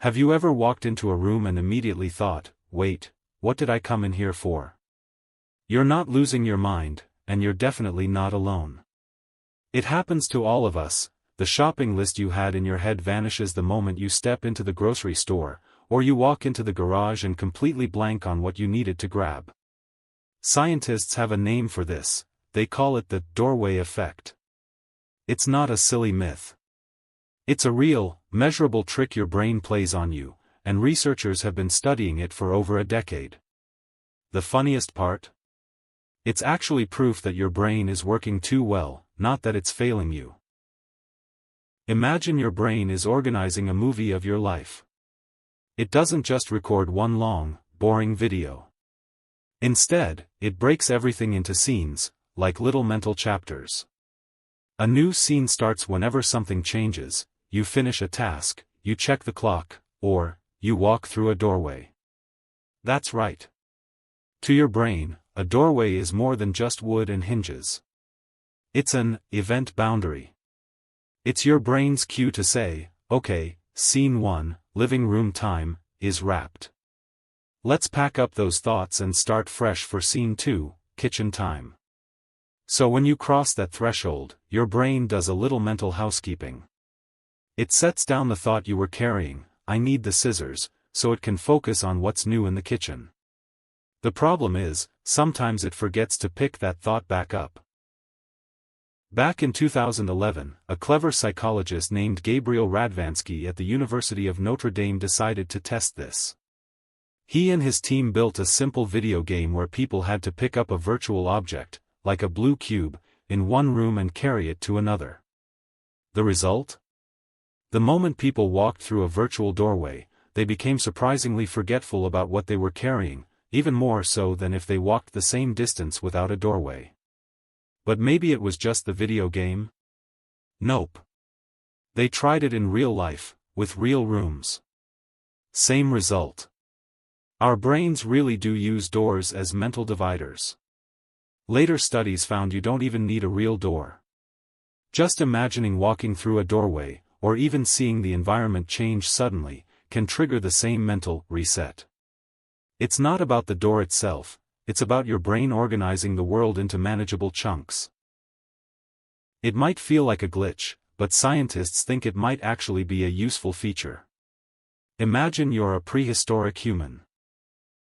Have you ever walked into a room and immediately thought, wait, what did I come in here for? You're not losing your mind, and you're definitely not alone. It happens to all of us. The shopping list you had in your head vanishes the moment you step into the grocery store, or you walk into the garage and completely blank on what you needed to grab. Scientists have a name for this. They call it the doorway effect. It's not a silly myth. It's a real, measurable trick your brain plays on you, and researchers have been studying it for over a decade. The funniest part? It's actually proof that your brain is working too well, not that it's failing you. Imagine your brain is organizing a movie of your life. It doesn't just record one long, boring video. Instead, it breaks everything into scenes, like little mental chapters. A new scene starts whenever something changes. You finish a task, you check the clock, or you walk through a doorway. That's right. To your brain, a doorway is more than just wood and hinges. It's an event boundary. It's your brain's cue to say, okay, scene 1, living room time, is wrapped. Let's pack up those thoughts and start fresh for scene 2, kitchen time. So when you cross that threshold, your brain does a little mental housekeeping. It sets down the thought you were carrying, I need the scissors, so it can focus on what's new in the kitchen. The problem is, sometimes it forgets to pick that thought back up. Back in 2011, a clever psychologist named Gabriel Radvansky at the University of Notre Dame decided to test this. He and his team built a simple video game where people had to pick up a virtual object, like a blue cube, in one room and carry it to another. The result? The moment people walked through a virtual doorway, they became surprisingly forgetful about what they were carrying, even more so than if they walked the same distance without a doorway. But maybe it was just the video game? Nope. They tried it in real life, with real rooms. Same result. Our brains really do use doors as mental dividers. Later studies found you don't even need a real door. Just imagining walking through a doorway, or even seeing the environment change suddenly, can trigger the same mental reset. It's not about the door itself, it's about your brain organizing the world into manageable chunks. It might feel like a glitch, but scientists think it might actually be a useful feature. Imagine you're a prehistoric human.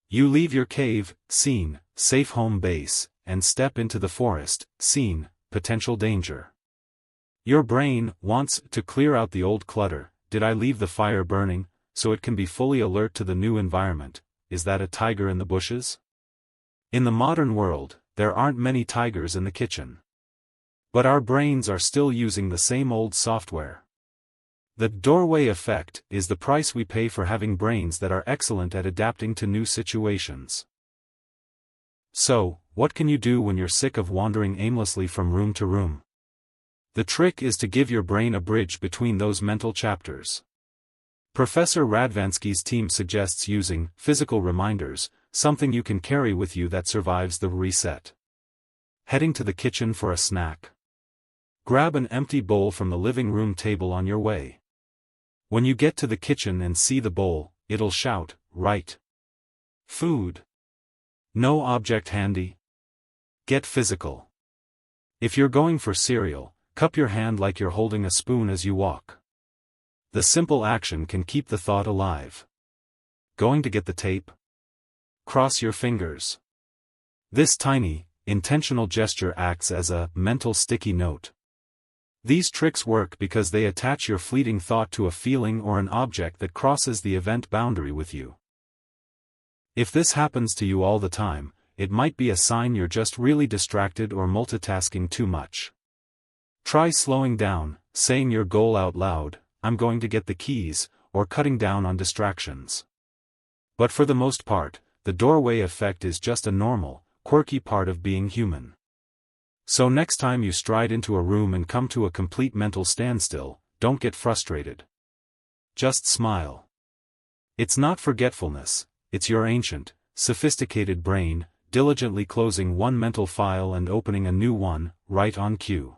You leave your cave, scene, safe home base, and step into the forest, scene, potential danger. Your brain wants to clear out the old clutter. Did I leave the fire burning, so it can be fully alert to the new environment? Is that a tiger in the bushes? In the modern world, there aren't many tigers in the kitchen. But our brains are still using the same old software. The doorway effect is the price we pay for having brains that are excellent at adapting to new situations. So, what can you do when you're sick of wandering aimlessly from room to room? The trick is to give your brain a bridge between those mental chapters. Professor Radvansky's team suggests using physical reminders, something you can carry with you that survives the reset. Heading to the kitchen for a snack. Grab an empty bowl from the living room table on your way. When you get to the kitchen and see the bowl, it'll shout, right. Food. No object handy. Get physical. If you're going for cereal, cup your hand like you're holding a spoon as you walk. The simple action can keep the thought alive. Going to get the tape? Cross your fingers. This tiny, intentional gesture acts as a mental sticky note. These tricks work because they attach your fleeting thought to a feeling or an object that crosses the event boundary with you. If this happens to you all the time, it might be a sign you're just really distracted or multitasking too much. Try slowing down, saying your goal out loud, I'm going to get the keys, or cutting down on distractions. But for the most part, the doorway effect is just a normal, quirky part of being human. So next time you stride into a room and come to a complete mental standstill, don't get frustrated. Just smile. It's not forgetfulness, it's your ancient, sophisticated brain, diligently closing one mental file and opening a new one, right on cue.